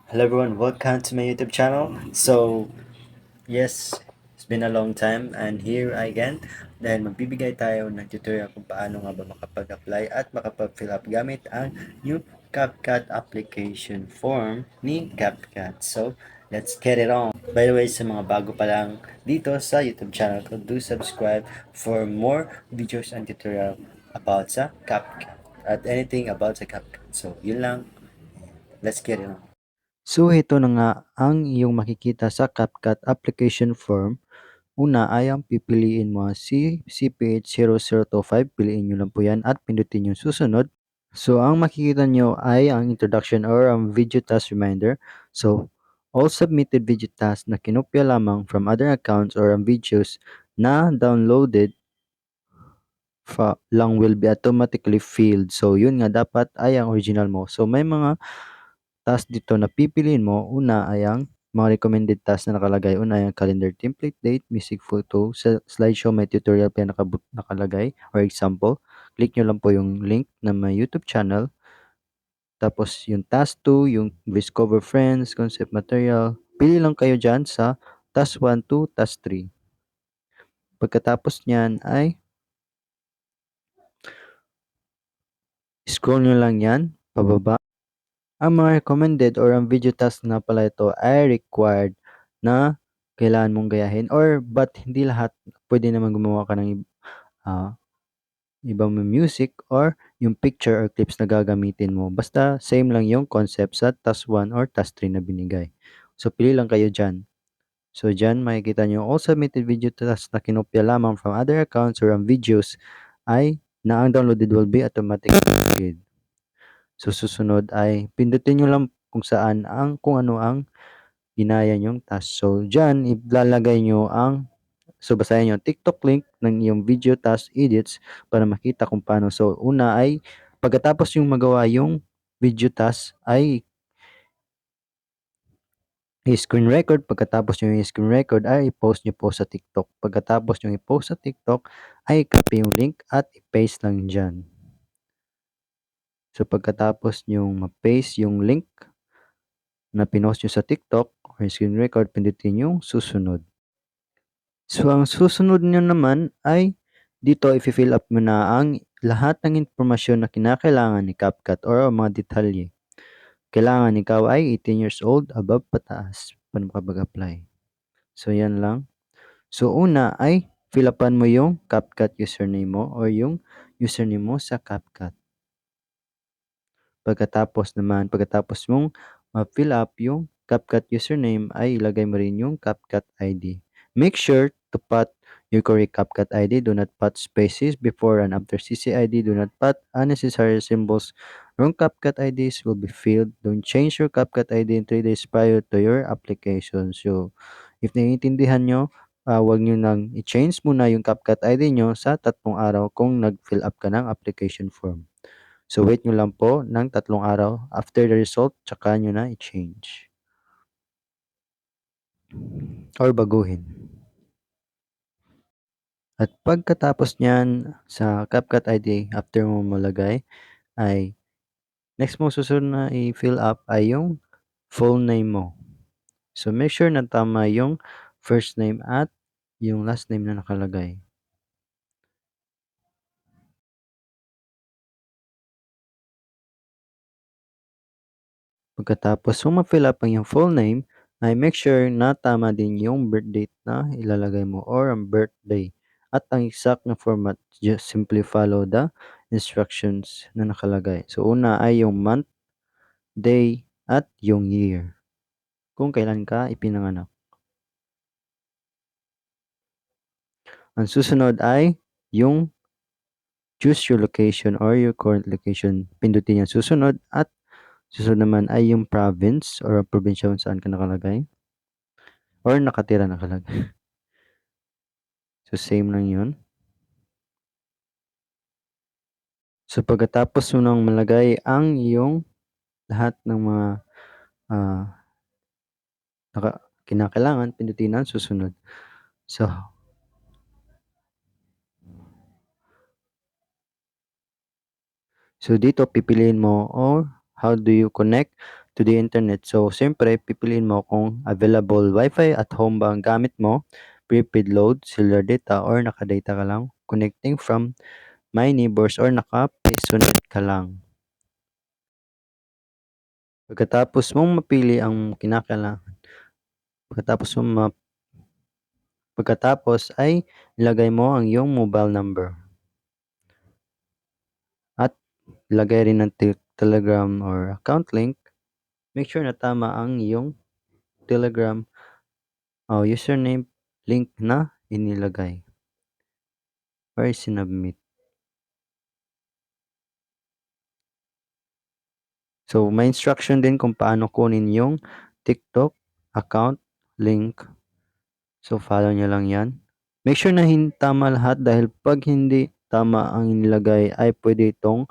Hello everyone, welcome to my YouTube channel. Yes, it's been a long time and here I again dahil magbibigay tayo ng tutorial kung paano nga ba makapag-apply at makapag-fill up gamit ang new CapCut application form ni CapCut. So, let's get it on. By the way, sa mga bago pa lang dito sa YouTube channel ko, do subscribe for more videos and tutorial about sa CapCut at anything about sa CapCut. So, yun lang. Let's get it on. So, ito na nga ang iyong makikita sa CapCut application form. Una ay ang pipiliin mo si CPH0025, piliin nyo lang po yan at pindutin yung susunod. So, ang makikita nyo ay ang introduction or ang video task reminder. So, all submitted video tasks na kinopya lamang from other accounts or ang videos na downloaded lang will be automatically filled. So, yun nga dapat ay ang original mo. So, may mga task dito na pipiliin mo. Una ay ang mga recommended task na nakalagay. Una ay ang calendar template, date, music, photo. Sa slideshow may tutorial pa yan nakalagay or example. Click nyo lang po yung link na may YouTube channel. Tapos yung task 2, yung discover friends, concept material. Pili lang kayo dyan sa task 1 to task 3. Pagkatapos nyan ay scroll nyo lang yan pababa. Ang mga recommended or ang video task na pala ito ay required na kailangan mong gayahin or but hindi lahat pwede naman gumawa ka ng ah, ibang music or yung picture or clips na gagamitin mo. Basta same lang yung concept sa task 1 or task 3 na binigay. So pili lang kayo dyan. So dyan makikita nyo all submitted video tasks na kinopya lamang from other accounts or ang videos ay na ang downloaded will be automatically uploaded. So susunod ay pindutin nyo lang kung ano ang ginaya nyong task. So diyan ilalagay nyo so basahin nyo ang TikTok link ng iyong video task edits para makita kung paano. So una ay pagkatapos yung magawa yung video task ay i-screen record. Pagkatapos nyo i-screen record ay i-post nyo po sa TikTok. Pagkatapos nyo i-post sa TikTok ay copy yung link at i-paste lang dyan. So pagkatapos nyo ma-paste yung link na pinost nyo sa TikTok or screen record, pindutin yung susunod. So, ang susunod nyo naman ay dito i-fill up mo na ang lahat ng impormasyon na kinakailangan ni CapCut or ang mga detalye. Kailangan ikaw ay 18 years old above pataas para makapag-apply. So, yan lang. So, una ay fill upan mo yung CapCut username mo or yung username mo sa CapCut. Pagkatapos mong ma-fill up yung CapCut username ay ilagay mo rin yung CapCut ID. Make sure to put your correct CapCut ID. Do not put spaces before and after CCID. Do not put unnecessary symbols. Wrong CapCut IDs will be filled. Don't change your CapCut ID in 3 days prior to your application. So, if naiintindihan nyo, wag nyo nang i-change muna yung CapCut ID nyo sa 3 araw kung nag-fill up ka ng application form. So, wait nyo lang po ng 3 araw. After the result, tsaka nyo na i-change or baguhin. At pagkatapos nyan sa CapCut ID, after mo malagay, ay next mo susunod na i-fill up ay yung full name mo. So, make sure na tama yung first name at yung last name na nakalagay. Pagkatapos mo ma-fill up ang yung full name, ay make sure na tama din yung birth date na ilalagay mo or ang birthday. At ang exact na format, just simply follow the instructions na nakalagay. So, una ay yung month, day, at yung year. Kung kailan ka ipinanganak. Ang susunod ay yung choose your location or your current location. Pindutin yung susunod at susunod naman ay yung province or probinsya kung saan ka nakalagay or nakatira nakalagay. So, same lang yun. So, pagkatapos mo nang malagay ang iyong lahat ng mga ah, kinakailangan, pindutin ang susunod. So dito pipiliin mo or how do you connect to the internet. So, siyempre, pipiliin mo kung available wifi at home ba ang gamit mo, prepaid load, cellular data, or nakadata ka lang, connecting from my neighbors, or naka-personal ka lang. Pagkatapos mong mapili ang kinakailangan, pagkatapos mong ma pagkatapos ay ilagay mo ang iyong mobile number at ilagay rin ng Telegram or account link. Make sure na tama ang iyong Telegram o username link na inilagay or sinubmit. So, may instruction din kung paano kunin yung TikTok account link. So, follow nyo lang yan. Make sure na tama lahat dahil pag hindi tama ang inilagay ay pwede itong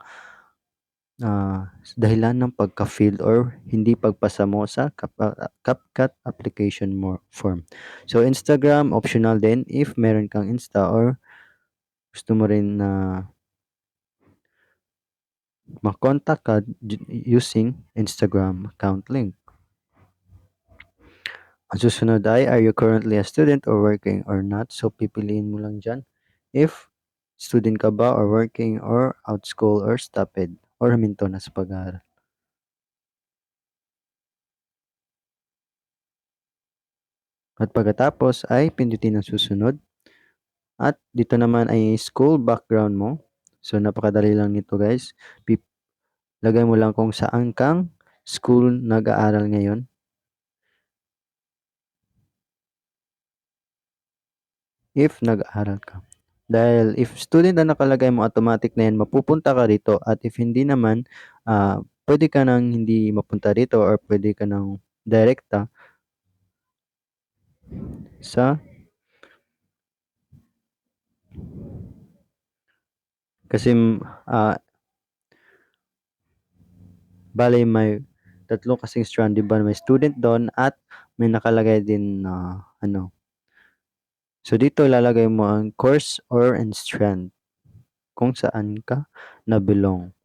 dahilan ng pagka-failed or hindi pagpasa mo sa CapCut application form. So, Instagram, optional din if meron kang Insta or gusto mo rin na makontak ka using Instagram account link. Ang susunod ay, are you currently a student or working or not? So, pipiliin mo lang dyan if student ka ba or working or out school or stopped or huminto na sa pag-aaral. At pagkatapos ay pindutin ang susunod. At dito naman ay school background mo. So, napakadali lang nito guys. Lagay mo lang kung saan kang school nag-aaral ngayon. If nag-aaral ka. Dahil if student na nakalagay mo, automatic na yan, mapupunta ka dito. At if hindi naman, pwede ka nang hindi mapunta dito or pwede ka nang direkta sa kasi bale may tatlo kasing strand, di ba? May student doon at may nakalagay din na ano. So dito ilalagay mo ang course or and strand kung saan ka na-belong.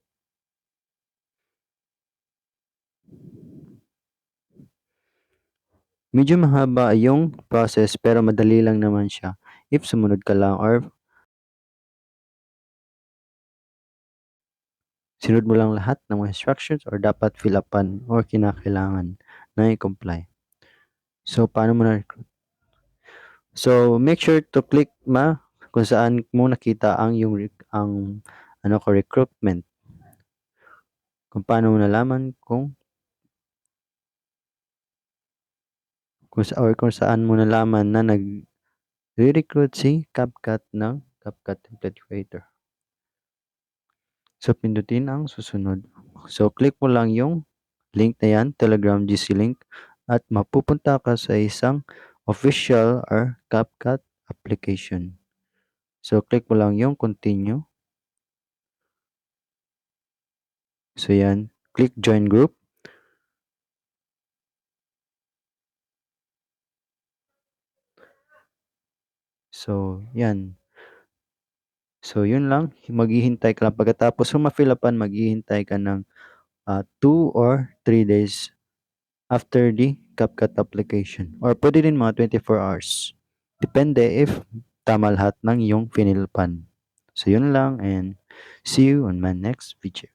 Medyo mahaba yung process pero madali lang naman siya if sumunod ka lang or sinunod mo lang lahat ng mga instructions or dapat fill upan or kinakailangan na i-comply. So, paano mo na So, make sure to click kung saan mo nakita ang recruitment. Kung paano mo nalaman kung saan mo nalaman na nag-recruit si CapCut ng CapCut Template Creator. So, pindutin ang susunod. So, click mo lang yung link na yan, Telegram GC link, at mapupunta ka sa isang official or CapCut application. So, click mo lang yung continue. So, yan. Click join group. So, yan. So, yun lang. Maghihintay ka lang. Pagkatapos ma-fill upan, maghihintay ka ng 2 or 3 days after the CapCut application. Or pwede rin mga 24 hours. Depende if tama lahat ng iyong finilpan. So, yun lang and see you on my next video.